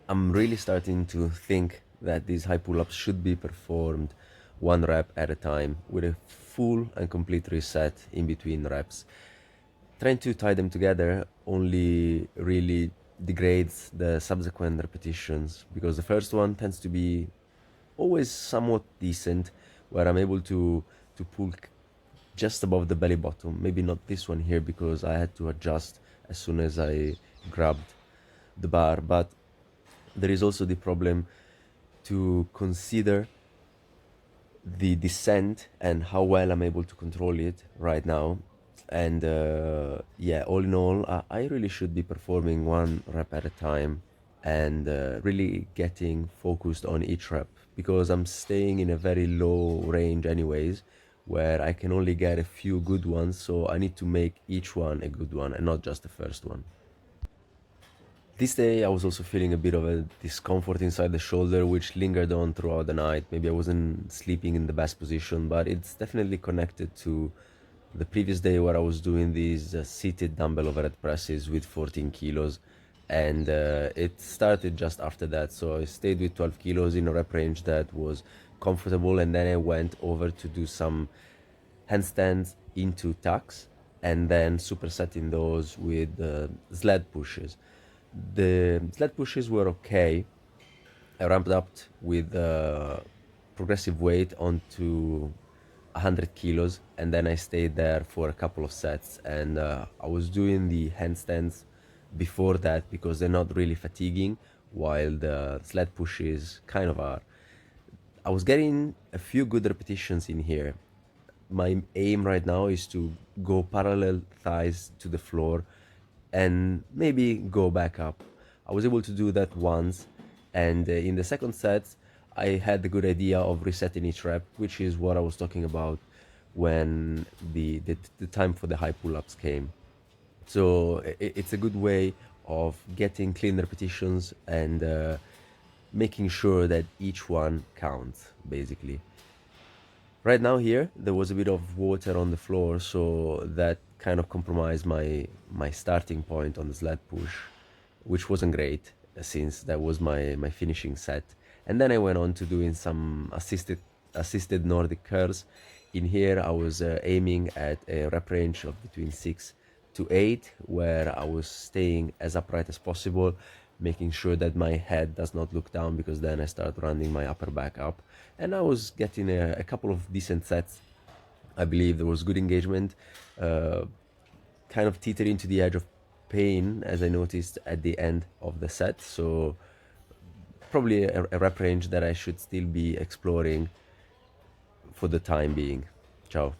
I'm really starting to think that these high pull-ups should be performed one rep at a time with a full and complete reset in between reps. Trying to tie them together only really degrades the subsequent repetitions because the first one tends to be always somewhat decent, where I'm able to pull just above the belly button. Maybe not this one here because I had to adjust as soon as I grabbed the bar, but there is also the problem to consider the descent and how well I'm able to control it right now. And yeah, all in all, I really should be performing one rep at a time and really getting focused on each rep because I'm staying in a very low range, anyways, where I can only get a few good ones. So I need to make each one a good one and not just the first one. This day, I was also feeling a bit of a discomfort inside the shoulder, which lingered on throughout the night. Maybe I wasn't sleeping in the best position, but it's definitely connected to the previous day where I was doing these seated dumbbell overhead presses with 14 kilos. And it started just after that. So I stayed with 12 kilos in a rep range that was comfortable. And then I went over to do some handstands into tucks and then supersetting those with sled pushes. The sled pushes were okay. I ramped up with progressive weight onto 100 kilos and then I stayed there for a couple of sets. And I was doing the handstands before that because they're not really fatiguing, while the sled pushes kind of are. I was getting a few good repetitions in here. My aim right now is to go parallel thighs to the floor and maybe go back up. I was able to do that once, and in the second set, I had the good idea of resetting each rep, which is what I was talking about when the time for the high pull-ups came. So it's a good way of getting clean repetitions and making sure that each one counts, basically. Right now here, there was a bit of water on the floor, so that kind of compromised my starting point on the sled push, which wasn't great since that was my finishing set. And then I went on to doing some assisted Nordic curls. In here, I was aiming at a rep range of between 6 to 8, where I was staying as upright as possible, making sure that my head does not look down because then I start running my upper back up. And I was getting a couple of decent sets. I believe there was good engagement, uh, kind of teetering to the edge of pain as I noticed at the end of the set. So probably a rep range that I should still be exploring for the time being. Ciao.